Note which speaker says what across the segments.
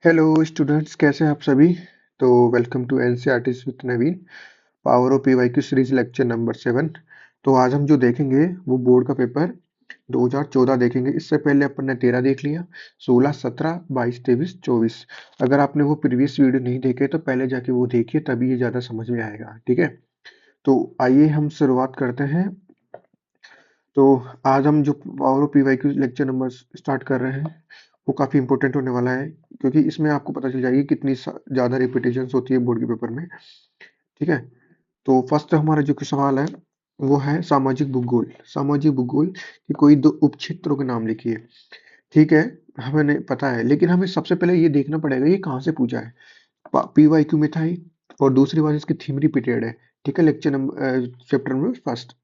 Speaker 1: Hello students, कैसे हैं आप सभी। तो welcome to NCERT with Naveen, power of PYQ series lecture number 7। तो आज हम जो देखेंगे वो बोर्ड का पेपर 2014 देखेंगे। इससे पहले अपन ने 13 देख लिया, 16, 17, 22, 23, 24। अगर आपने वो प्रीवियस वीडियो नहीं देखे तो पहले जाके वो देखिए, तभी ये ज़्यादा समझ में आएगा। ठीक है, तो आइए हम शुरुआत करते हैं। तो आज हम जो power of PYQ lecture number start कर रहे हैं वो काफ़ी इंपॉर्टेंट होने वाला है, क्योंकि इसमें आपको पता चल जाएगी कितनी ज़्यादा रिपीटेशंस होती है बोर्ड के पेपर में। ठीक है, तो फर्स्ट हमारा जो कि सवाल है वो है सामाजिक भूगोल। सामाजिक भूगोल की कोई दो उपक्षेत्रों के नाम लिखिए। ठीक है, हमें पता है, लेकिन हमें सबसे पहले ये देखना पड़ेगा ये कहाँ से पूछा है। पीवाईक्यू में था ही, और दूसरी बात इसकी थीम रिपीटेड है। ठीक है, lecture number chapter number first,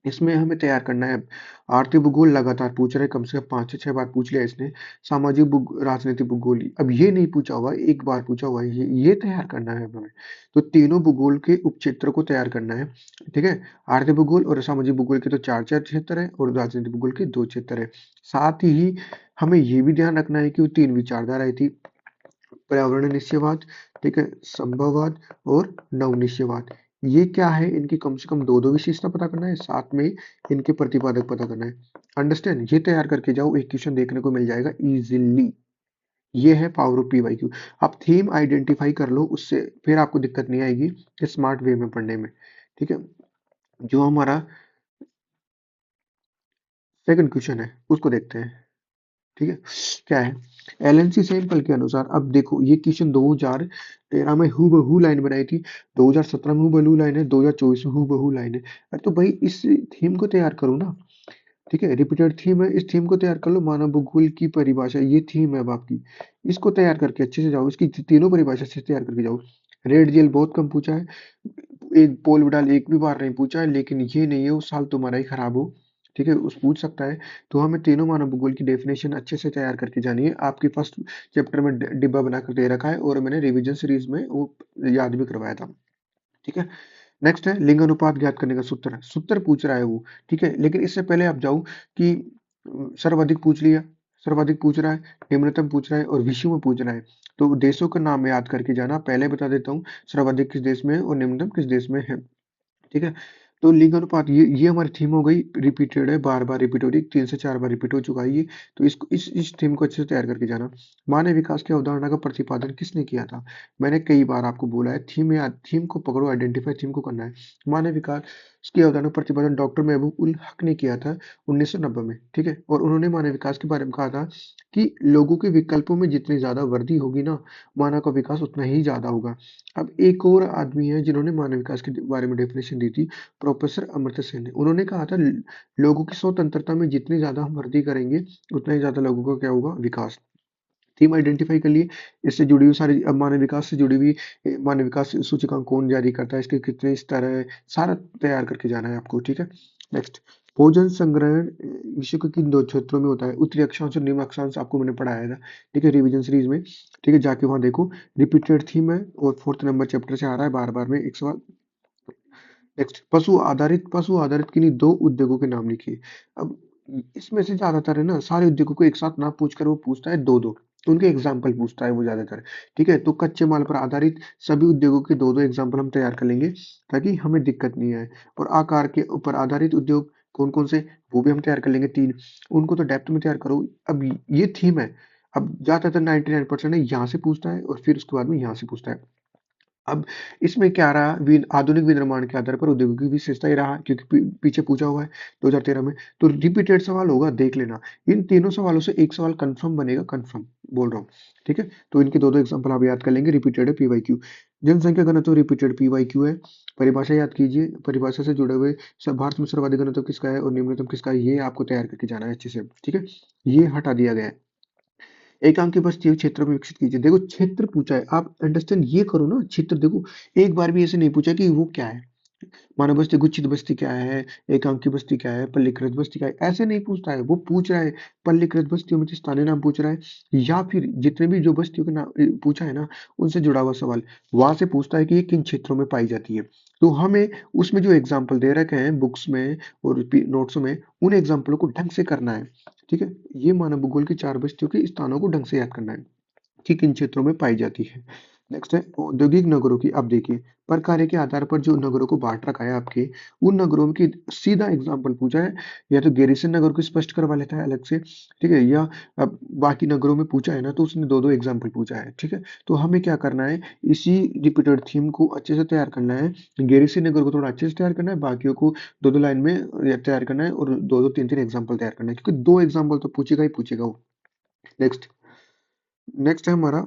Speaker 1: इसमें हमें तैयार करना है। आर्थिक भूगोल लगातार पूछ रहे, कम से कम 5 से 6 बार पूछ लिया इसने। सामाजिक राजनीतिक भूगोल अब ये नहीं पूछा हुआ, एक बार पूछा हुआ है, ये तैयार करना है हमें। तो तीनों भूगोल के उपक्षेत्र को तैयार करना है। ठीक है, आर्थिक भूगोल और सामाजिक भूगोल के तो 4 क्षेत्र है और राजनीतिक भूगोल के 2 क्षेत्र है। साथ ही हमें ये भी ध्यान रखना है कि वो 3 विचारधाराएं थी, पर्यावरण निश्चयवाद, ठीक है, संभववाद और नव निश्चयवाद। ये क्या है, इनकी कम से कम दो दो विशेषता पता करना है, साथ में इनके प्रतिपादक पता करना है। अंडरस्टैंड, ये तैयार करके जाओ, एक क्वेश्चन देखने को मिल जाएगा इजीली। ये है पावर ऑफ पीवाईक्यू। आप थीम आइडेंटिफाई कर लो, उससे फिर आपको दिक्कत नहीं आएगी स्मार्ट वे में पढ़ने में। ठीक है, जो हमारा सेकंड क्वेश्चन है उसको देखते हैं। ठीक है, क्या है, एलएनसी सैंपल के अनुसार। अब देखो ये क्वेश्चन 2013 में हूबहू लाइन बनाई थी, 2017 में हूबहू लाइन है, 2024 में हूबहू लाइन है। अरे तो भाई इस थीम को तैयार करो ना। ठीक है, रिपीटेड थीम है, इस थीम को तैयार कर लो। मानव भूगोल की परिभाषा, ये थीम है अब आपकी, इसको तैयार करके अच्छे से जाओ, इसकी तीनों परिभाषा से तैयार करके जाओ। रेड जेल बहुत कम पूछा है, एक पोल विडाल एक भी बार नहीं पूछा है, लेकिन ये नहीं है उस साल तुम्हारा ही खराब हो। ठीक है, उस पूछ सकता है। तो हमें तीनों मानव भूगोल की डेफिनेशन अच्छे से तैयार करके जानी है। आपकी फर्स्ट चैप्टर में डिब्बा बना कर दे रखा है, और मैंने रिवीजन सीरीज में वो याद भी करवाया था। ठीक है, नेक्स्ट है लिंग अनुपात ज्ञात करने का सूत्र। सूत्र पूछ रहा है वो। ठीक है, लेकिन इससे पहले आप जाओ कि सर्वाधिक पूछ लिया, सर्वाधिक पूछ रहा है, निम्नतम पूछ रहा है और विषय में पूछ रहा है। तो देशों का नाम याद करके जाना, पहले बता देता हूँ सर्वाधिक किस देश में है और निम्नतम किस देश में है। ठीक है, तो लिंग अनुपात ये हमारी थीम हो गई, रिपीटेड है, बार बार रिपीट हो रही है, 3 से 4 बार रिपीट हो चुका है ये। तो इसको इस थीम को अच्छे से तैयार करके जाना। मानव विकास की अवधारणा का प्रतिपादन किसने किया था। मैंने कई बार आपको बोला है, थीम को पकड़ो, आइडेंटिफाई थीम को करना है। मानव विकास की अवधारणा का प्रतिपादन डॉक्टर महबूब उल हक ने किया था 1990 में। ठीक है, और उन्होंने मानव विकास के बारे में कहा था कि लोगों के विकल्पों में जितनी ज्यादा वृद्धि होगी ना, मानव का विकास उतना ही ज्यादा होगा। अब एक और आदमी है जिन्होंने मानव विकास के बारे में डेफिनेशन दी थी, प्रोफेसर अमर्त्य सेन ने। उन्होंने कहा था लोगों की स्वतंत्रता में जितनी ज्यादा हम वृद्धि करेंगे, उतना ही ज्यादा लोगों का क्या होगा, विकास। थीम आइडेंटिफाई कर लिए, इससे जुड़ी हुई सारी, अब मानव विकास से जुड़ी हुई मानव विकास सूचकांक कौन जारी करता है, इसके कितने स्तर है, सारा तैयार करके जाना है आपको। ठीक है, नेक्स्ट, भोजन संग्रहण विश्व के किन 2 क्षेत्रों में होता है। उत्तरी अक्षांश और निम्न अक्षांश आपको मैंने पढ़ाया था। ठीक है, रिवीजन सीरीज में। ठीक है, जाके वहां देखो, रिपीटेड थीम है और 4th नंबर चैप्टर से आ रहा है बार बार में एक सवाल। नेक्स्ट, पशु आधारित किन्हीं 2 उद्योगों के नाम लिखिए। अब इसमें से ज्यादातर है ना, सारे उद्योगों को एक साथ ना पूछ कर वो पूछता है दो दो, उनके एग्जाम्पल पूछता है वो ज्यादातर। ठीक है, तो कच्चे माल पर आधारित सभी उद्योगों के दो दो एग्जाम्पल हम तैयार कर लेंगे, ताकि हमें दिक्कत नहीं आए। और आकार के ऊपर आधारित उद्योग कौन कौन से, वो भी हम तैयार कर लेंगे 3। उनको तो डेप्थ में तैयार करो। अब ये थीम है, अब ज्यादातर 99% है यहाँ से पूछता है और फिर उसके बाद में यहाँ से पूछता है। अब इसमें क्या रहा, आधुनिक विनिर्माण के आधार पर उद्योगों की विशेषता ही रहा, क्योंकि पीछे पूछा हुआ है 2013 में। तो रिपीटेड सवाल होगा, देख लेना। इन तीनों सवालों से एक सवाल कंफर्म बनेगा, कंफर्म बोल रहा हूँ। ठीक है, तो इनके दो दो एग्जाम्पल आप याद कर लेंगे, रिपीटेड है पीवाईक्यू। जनसंख्या घनत्व रिपीटेड पीवाईक्यू है। परिभाषा याद कीजिए, परिभाषा से जुड़े हुए सब, भारत में सर्वाधिक घनत्व किसका है और निम्नतम किसका है, ये आपको तैयार करके जाना है अच्छे से। ठीक है, ये हटा दिया गया है। एकांकी बस्ती क्षेत्र में विकसित कीजिए। देखो क्षेत्र पूछा है, आप अंडरस्टैंड ये करो ना, क्षेत्र देखो, एक बार भी ऐसे नहीं पूछा कि वो क्या है। मानव बस्ती, गुच्छित बस्ती क्या है, एकांकी बस्ती क्या है, पल्लीकृत बस्ती क्या है, ऐसे नहीं पूछता है। वो पूछ रहा है पल्लीकृत बस्तियों में से स्थानीय नाम पूछ रहा है, या फिर जितने भी जो बस्तियों के नाम पूछा है ना, उनसे जुड़ा हुआ सवाल वहां से पूछता है कि ये किन क्षेत्रों में पाई जाती है। तो हमें उसमें जो एग्जाम्पल दे रखे हैं बुक्स में और नोट्स में, उन एग्जाम्पलों को ढंग से करना है। ठीक है, ये मानव भूगोल की 4 बस्तियों के स्थानों को ढंग से याद करना है। कि किन क्षेत्रों में पाई जाती है। नेक्स्ट है औद्योगिक नगरों की। अब देखिए पर कार्य के आधार पर जो नगरों को बांट रखा है आपके, उन नगरों की सीधा एग्जाम्पल पूछा है, या तो गैरिसन नगर को स्पष्ट करवा लेता है अलग से, ठीक है, या अब बाकी नगरों में पूछा है ना तो उसने दो दो एग्जाम्पल पूछा है, ठीक है। तो हमें क्या करना है, इसी रिपीटेड थीम को अच्छे से तैयार करना है। गैरिसन नगर को थोड़ा अच्छे से तैयार करना है, बाकियों को दो दो लाइन में तैयार करना है, और दो दो तीन तीन एग्जाम्पल तैयार करना है, क्योंकि दो एग्जाम्पल तो पूछेगा ही पूछेगा वो। नेक्स्ट नेक्स्ट है हमारा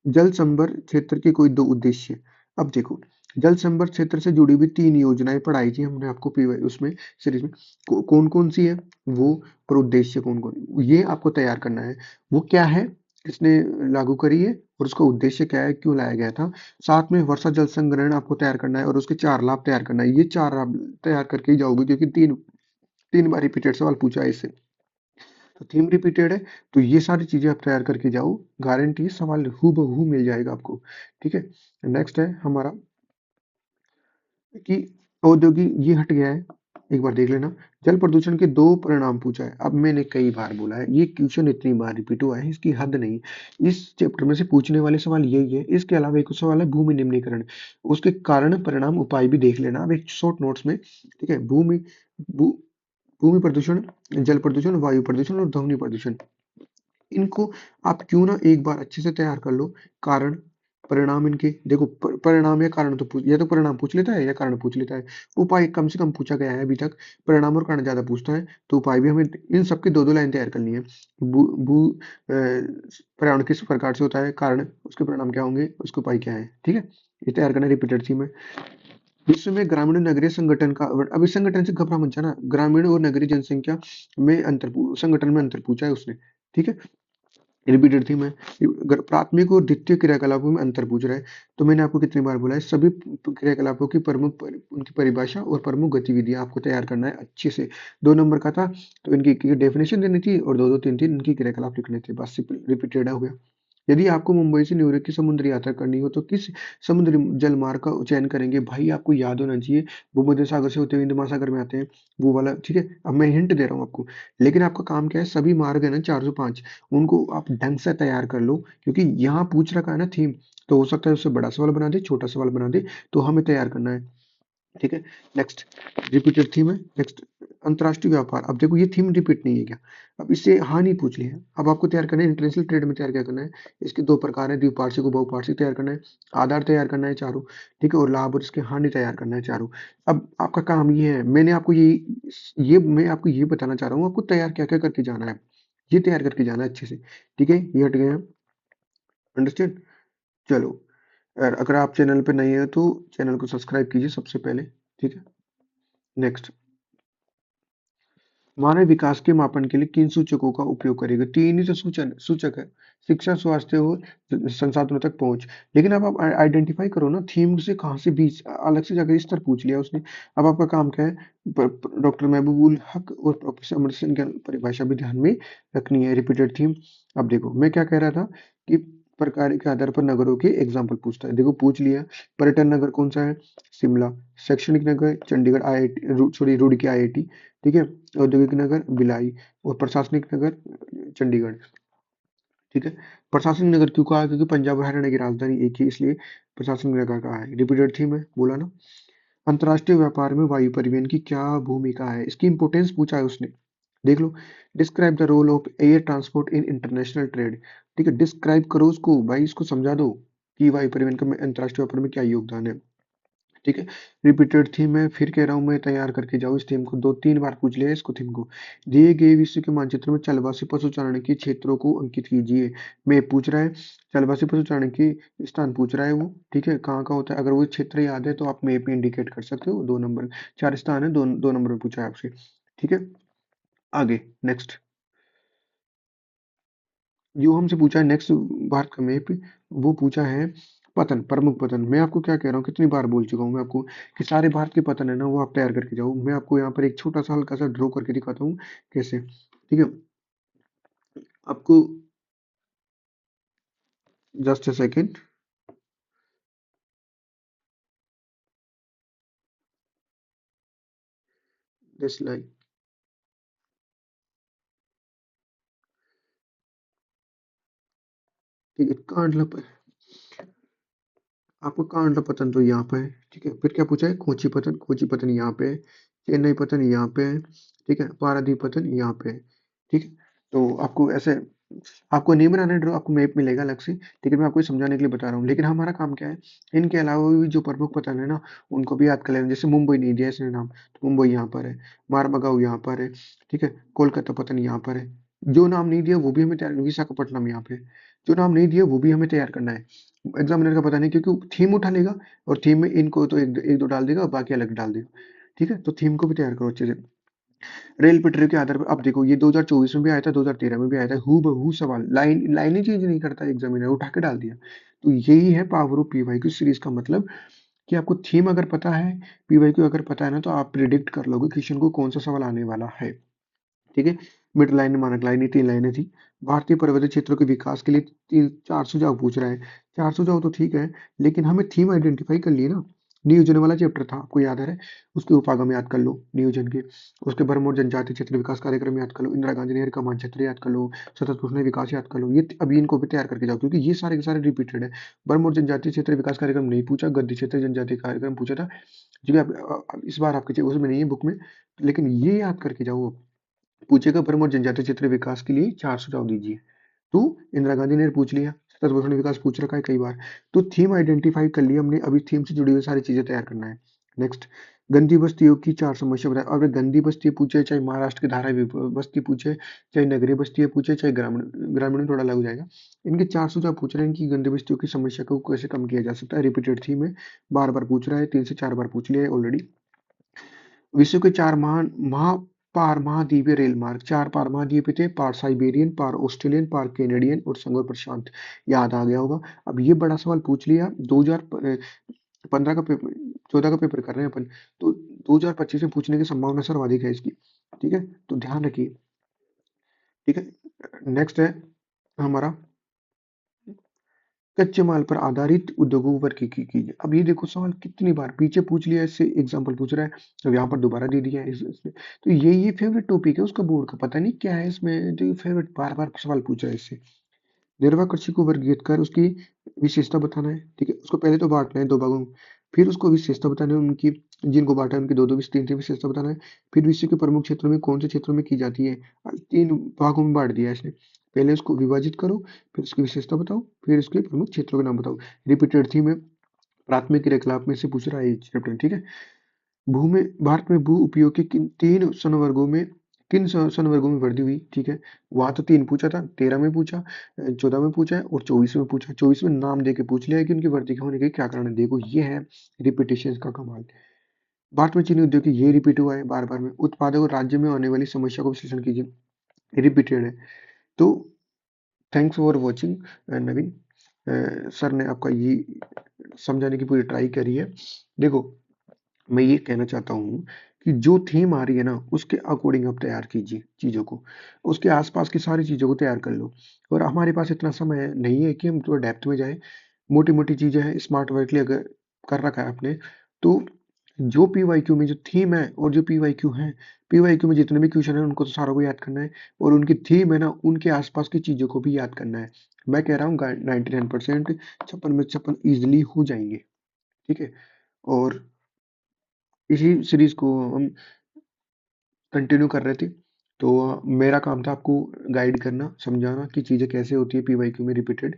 Speaker 1: जल संभर क्षेत्र के कोई दो उद्देश्य। अब देखो जल संभर क्षेत्र से जुड़ी हुई तीन योजनाएं पढ़ाई थी हमने आपको उसमें सीरीज में, कौन कौन सी है वो, और उद्देश्य कौन कौन, ये आपको तैयार करना है। वो क्या है, किसने लागू करी है, और उसका उद्देश्य क्या है, क्यों लाया गया था। साथ में वर्षा जल संग्रहण आपको तैयार करना है, और उसके चार लाभ तैयार करना है। ये चार लाभ तैयार करके ही जाओगे, क्योंकि तीन तीन बार रिपीटेड सवाल पूछा है इससे। तो थीम रिपीटेड है, तो ये सारी चीजें आप तैयार करके जाओ, गारंटी सवाल हूबहू मिल जाएगा आपको, ठीक है। नेक्स्ट है हमारा कि औद्योगिक, ये हट गया है, एक बार देख लेना। जल प्रदूषण के दो परिणाम पूछा है। अब मैंने कई बार बोला है, ये क्वेश्चन इतनी बार रिपीट हुआ है इसकी हद नहीं। इस चैप्टर में से पूछने वाले सवाल यही है। इसके अलावा एक सवाल है भूमि निम्नीकरण, उसके कारण परिणाम उपाय भी देख लेना अब एक शॉर्ट नोट्स में, ठीक है। भू, भूमि प्रदूषण, जल प्रदूषण, वायु प्रदूषण और ध्वनि प्रदूषण, इनको आप क्यों ना एक बार अच्छे से तैयार कर लो। कारण परिणाम इनके देखो, परिणाम या कारण तो पूछ, या तो परिणाम पूछ लेता है या कारण पूछ लेता है। उपाय कम से कम पूछा गया है अभी तक, परिणाम और कारण ज्यादा पूछता है, तो उपाय भी हमें इन सबकी दो दो लाइन तैयार करनी है। भू भू पर्यावरण किस प्रकार से होता है, कारण उसके परिणाम क्या होंगे, उसके उपाय क्या है, ठीक है। ये तैयार करना रिपीटेड थी में। विश्व में ग्रामीण और नगरीय संगठन का, अब इस संगठन से घबरा मत जाना, ग्रामीण और नगरीय जनसंख्या में अंतर संगठन में अंतर पूछा है उसने, ठीक है। रिपीटेड थी मैं, अगर प्राथमिक और द्वितीय क्रियाकलापों में अंतर पूछ रहा है, तो मैंने आपको कितनी बार बोला है, सभी क्रियाकलापों की उनकी परिभाषा और प्रमुख गतिविधियां आपको तैयार करना है अच्छे से। 2 नंबर का था, तो इनकी डेफिनेशन देनी थी, और दो दो तीन तीन इनकी क्रियाकलाप लिखने थे, बस रिपीटेड हो गया। यदि आपको मुंबई से न्यूयॉर्क की समुद्री यात्रा करनी हो तो किस समुद्री जल मार्ग का चयन करेंगे, भाई आपको याद होना चाहिए। भूमध्य सागर से होते हुए हिंद महासागर में आते हैं, वो वाला, ठीक है। अब मैं हिंट दे रहा हूँ आपको, लेकिन आपका काम क्या है, सभी मार्ग है ना 405, उनको आप ढंग से तैयार कर लो, क्योंकि यहाँ पूछ रखा है ना थीम, तो हो सकता है उससे बड़ा सवाल बना दे, छोटा सवाल बना दे, तो हमें तैयार करना है, ठीक है। नेक्स्ट रिपीटेड थीम है। नेक्स्ट अंतर्राष्ट्रीय व्यापार। अब देखो ये थीम रिपीट नहीं है क्या, अब इससे हानि पूछ ली है। अब आपको तैयार करना है इंटरनेशनल ट्रेड में तैयार क्या करना है, इसके दो प्रकार है, द्विपार्श्विक और बहुपार्श्विक तैयार करना है, आधार तैयार करना है चारों, ठीक है, और लाभ और इसके हानि तैयार करना है चारों। अब आपका काम ये है, मैंने आपको ये मैं आपको ये बताना चाह रहा हूँ, आपको तैयार क्या क्या करके जाना है, ये तैयार करके जाना है अच्छे से, ठीक है। ये हट गए हैं, अंडरस्टैंड। चलो, और अगर आप चैनल पे नए हैं तो चैनल को सब्सक्राइब कीजिए सबसे पहले, ठीक है। नेक्स्ट, मानव विकास के मापन के लिए किन सूचकों का उपयोग करेगा, तीन ही तो सूचक है, शिक्षा, स्वास्थ्य और संसाधनों तक पहुंच। लेकिन अब आप आइडेंटिफाई करो ना, थीम से कहाँ से बीच अलग से जाकर स्तर पूछ लिया उसने। अब आपका काम क्या है, डॉक्टर महबूबुल हक और प्रोफेसर अमर सिंह की परिभाषा भी ध्यान में रखनी है, रिपीटेड थीम। अब देखो मैं क्या कह रहा था कि प्रकार के आधार पर नगरों के एग्जाम्पल पूछता है, देखो पूछ लिया। पर्यटन नगर कौन सा है, शिमला। शैक्षणिक नगर Chandigarh IIT, sorry Roorkee IIT, ठीक है। औद्योगिक नगर भिलाई, और प्रशासनिक नगर चंडीगढ़, ठीक है। प्रशासनिक नगर क्यों कहा, क्योंकि पंजाब और हरियाणा की राजधानी एक ही, इसलिए प्रशासनिक नगर कहा है, रिपीटेड थी मैं बोला ना। अंतर्राष्ट्रीय व्यापार में वायु परिवहन की क्या भूमिका है, इसकी इंपोर्टेंस पूछा है उसने, देख लो। Describe the role of air transport in international trade, ठीक है, डिस्क्राइब करो उसको भाई, इसको समझा दो कि वायु परिवहन का अंतर्राष्ट्रीय व्यापार में क्या योगदान है, ठीक है। रिपीटेड थीम है, फिर कह रहा हूँ मैं, तैयार करके जाओ इस थीम को, दो तीन बार पूछ लिया इसको थीम को। दिए गए विश्व के मानचित्र में चलवासी पशु चारण के क्षेत्रों को अंकित कीजिए, मैं पूछ रहा है, चलवासी पशु चारण के स्थान पूछ रहा है वो, ठीक है, कहाँ का होता है, अगर वो क्षेत्र याद है तो आप मैप में इंडिकेट कर सकते हो, 2 नंबर, 4 स्थान है, दो नंबर में पूछा है आपसे, ठीक है। आगे नेक्स्ट, जो हमसे पूछा है नेक्स्ट, भारत का मैप, वो पूछा है पतन, प्रमुख पतन। मैं आपको क्या कह रहा हूँ, कितनी बार बोल चुका हूँ मैं आपको, कि सारे भारत के पतन है ना वो आप तैयार करके जाओ। मैं आपको यहाँ पर एक छोटा सा हल्का सा ड्रॉ करके दिखाता हूँ कैसे, ठीक है। आपको just a second, this line, ठीक है, आपको कांडला पतन तो यहाँ पे है, ठीक है। फिर क्या पूछा है, कोची पतन यहाँ पे है, चेन्नई पतन यहाँ पे है, ठीक है, पारादीप पतन यहाँ पे है, ठीक है। तो आपको ऐसे आपको नहीं बनाना ड्रॉ, आपको मैप मिलेगा अलग से, लेकिन मैं आपको ये समझाने के लिए बता रहा हूँ। लेकिन हमारा काम क्या है, इनके अलावा भी जो प्रमुख पतन है ना, उनको भी याद कर लेना। जैसे मुंबई नहीं दिया इसने नाम, तो मुंबई यहाँ पर है, मारमगांव यहाँ पर है, ठीक है, कोलकाता पतन यहाँ पर है। जो नाम नहीं दिया वो भी हमें तैयार, विशाखापट्टनम यहाँ पे है। जो नाम नहीं दिया वो भी हमें तैयार करना है। एग्जामिनर का पता नहीं, क्योंकि थीम उठा लेगा और थीम में इनको तो एक दो डाल देगा और बाकी अलग डाल देगा, ठीक है। तो थीम को भी तैयार करो अच्छे से। रेल पटरी के आधार पर अब देखो, ये 2024 में भी आया था, 2013 में भी आया था, हु बहू सवाल, लाइनें चेंज नहीं करता एग्जामिनर, उठा के डाल दिया। तो यही है पावर ऑफ पीवाईक्यू सीरीज का मतलब, कि आपको थीम अगर पता है, पीवाईक्यू अगर पता है ना, तो आप प्रिडिक्ट कर लोगे क्वेश्चन को कौन सा सवाल आने वाला है, ठीक है। मिड लाइन, मानक लाइन, ये 3 लाइनें थी। भारतीय पर्वतीय क्षेत्रों के विकास के लिए 4 सुझाव पूछ रहा है। 4 सुझाव तो ठीक है, लेकिन हमें थीम आइडेंटिफाई कर लिए ना। नियोजन वाला चैप्टर था, आपको याद है, उसके उपागम याद कर लो नियोजन के। उसके भरमौर जनजातीय क्षेत्र विकास कार्यक्रम याद कर लो, इंदिरा गांधी नहर का मानचित्र याद कर लो, सतत पोषण विकास याद कर लो। ये अभी इनको भी तैयार करके जाओ, क्योंकि ये सारे के सारे रिपीटेड है। भरमौर जनजातीय क्षेत्र विकास कार्यक्रम नहीं पूछा, गद्दी क्षेत्र जनजातीय कार्यक्रम पूछा था, जो कि इस बार आपके उसमें नहीं है बुक में, लेकिन ये याद करके जाओ। पूछेगा भ्रम और जनजातीय क्षेत्र विकास के लिए 4 सुझाव दीजिए। तो इंदिरा गांधी ने पूछ लिया, सतत पोषण विकास पूछ रखा है कई बार। तो थीम आइडेंटिफाई कर लिया हमने, अभी थीम से जुड़ी हुई सारी चीजें तैयार करना है। नेक्स्ट, गंदी बस्तियों की 4 समस्या बताए। और गंदी बस्ती पूछे, चाहे महाराष्ट्र की धारावी बस्ती पूछे, चाहे नगरीय बस्ती पूछे, चाहे ग्रामीण, ग्रामीण में थोड़ा अलग हो जाएगा। इनके 4 सुझाव पूछ रहे हैं कि गंदी बस्तियों की समस्या को कैसे कम किया जा सकता है। रिपीटेड थीम है, बार बार पूछ रहा है, 3 से 4 बार पूछ लिया है ऑलरेडी। विश्व के 4 महान पार महाद्वीपीय रेल मार्ग, 4 पार महाद्वीपीय थे, पार साइबेरियन, पार ऑस्ट्रेलियन, पार कैनेडियन और संगोर प्रशांत। याद आ गया होगा। अब ये बड़ा सवाल पूछ लिया, 2015 का पेपर, 14 का पेपर कर रहे हैं अपन, तो 2025 में पूछने की संभावना सर्वाधिक है इसकी, ठीक है। तो ध्यान रखिए, ठीक है। नेक्स्ट है हमारा, कच्चे माल पर आधारित उद्योगों पर की कीजिए। अब ये देखो, सवाल कितनी बार पीछे पूछ लिया, इससे एग्जांपल पूछ रहा है, अब यहाँ पर दोबारा दे दिया है इसमें। तो ये फेवरेट टॉपिक है उसका, बोर्ड का पता नहीं क्या है इसमें, जो फेवरेट बार बार सवाल पूछ रहा है इससे। निर्वाह कृषि को वर्गीकृत कर उसकी विशेषता बताना है, ठीक है। उसको पहले तो बांटना है 2 भागों में, फिर उसको विशेषता बताना है उनकी, जिनको बांटा है उनकी 2-2 तीन-तीन विशेषता बताना है। फिर विश्व के प्रमुख क्षेत्रों में कौन से क्षेत्रों में की जाती है। 3 भागों में बांट दिया है इसने। पहले उसको विभाजित करो, फिर उसकी विशेषता बताओ, फिर उसके प्रमुख क्षेत्रों के नाम बताओ। रिपीटेड थीम है, प्राथमिक क्रियाकलाप में से पूछ रहा है ये चैप्टर, ठीक है। भूमि भारत में भू उपयोग के किन 3 संवर्गों में, किन संवर्गों में वृद्धि हुई, ठीक है। वहां तो 3 पूछा था, 13 में पूछा, 14 में पूछा है और 24 में पूछा। 24 में नाम दे के पूछ लिया है कि उनकी वृद्धि के होने के क्या कारण है। देखो ये है रिपीटेशन का कमाल। भारत में चीनी उद्योग की ये रिपीट हुआ है बार बार में। उत्पादक और राज्य में आने वाली समस्या को विश्लेषण कीजिए, रिपीटेड है। तो thanks for watching Naveen. Sir ने आपका ये समझाने की पूरी ट्राई करी है। देखो, मैं ये कहना चाहता हूँ कि जो थीम आ रही है ना, उसके अकॉर्डिंग आप तैयार कीजिए चीज़ों को, उसके आसपास की सारी चीज़ों को तैयार कर लो। और हमारे पास इतना समय नहीं है कि हम थोड़ा डेप्थ में जाएं। मोटी मोटी चीज़ें हैं, स्मार्ट वर्कली अगर कर रखा है आपने, तो जो पी वाई क्यू में जो थीम है और जो पी वाई क्यू है, पी वाई क्यू में जितने भी क्वेश्चन है उनको तो सारों को याद करना है, और उनकी थीम है ना, उनके आसपास की चीज़ों को भी याद करना है। मैं कह रहा हूँ 99% 56 में 56 ईजिली हो जाएंगे, ठीक है। और इसी सीरीज को हम कंटिन्यू कर रहे थे। तो मेरा काम था आपको गाइड करना, समझाना कि चीज़ें कैसे होती है पीवाईक्यू में रिपीटेड।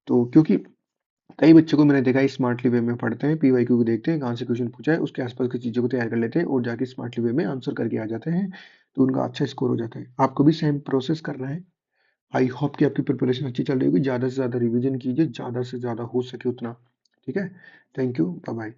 Speaker 1: तो क्योंकि कई बच्चों को मैंने देखा है स्मार्टली वे में पढ़ते हैं, पीवाईक्यू को देखते हैं, कहाँ से क्वेश्चन पूछा है, उसके आसपास की चीज़ों को तैयार कर लेते हैं और जाके स्मार्टली वे में आंसर करके आ जाते हैं। तो उनका अच्छा स्कोर हो जाता है। आपको भी सेम प्रोसेस करना है। आई होप कि आपकी प्रिपरेशन अच्छी चल रही होगी। ज़्यादा से ज़्यादा रिविजन कीजिए, ज़्यादा से ज़्यादा हो सके उतना, ठीक है। Thank you, bye bye.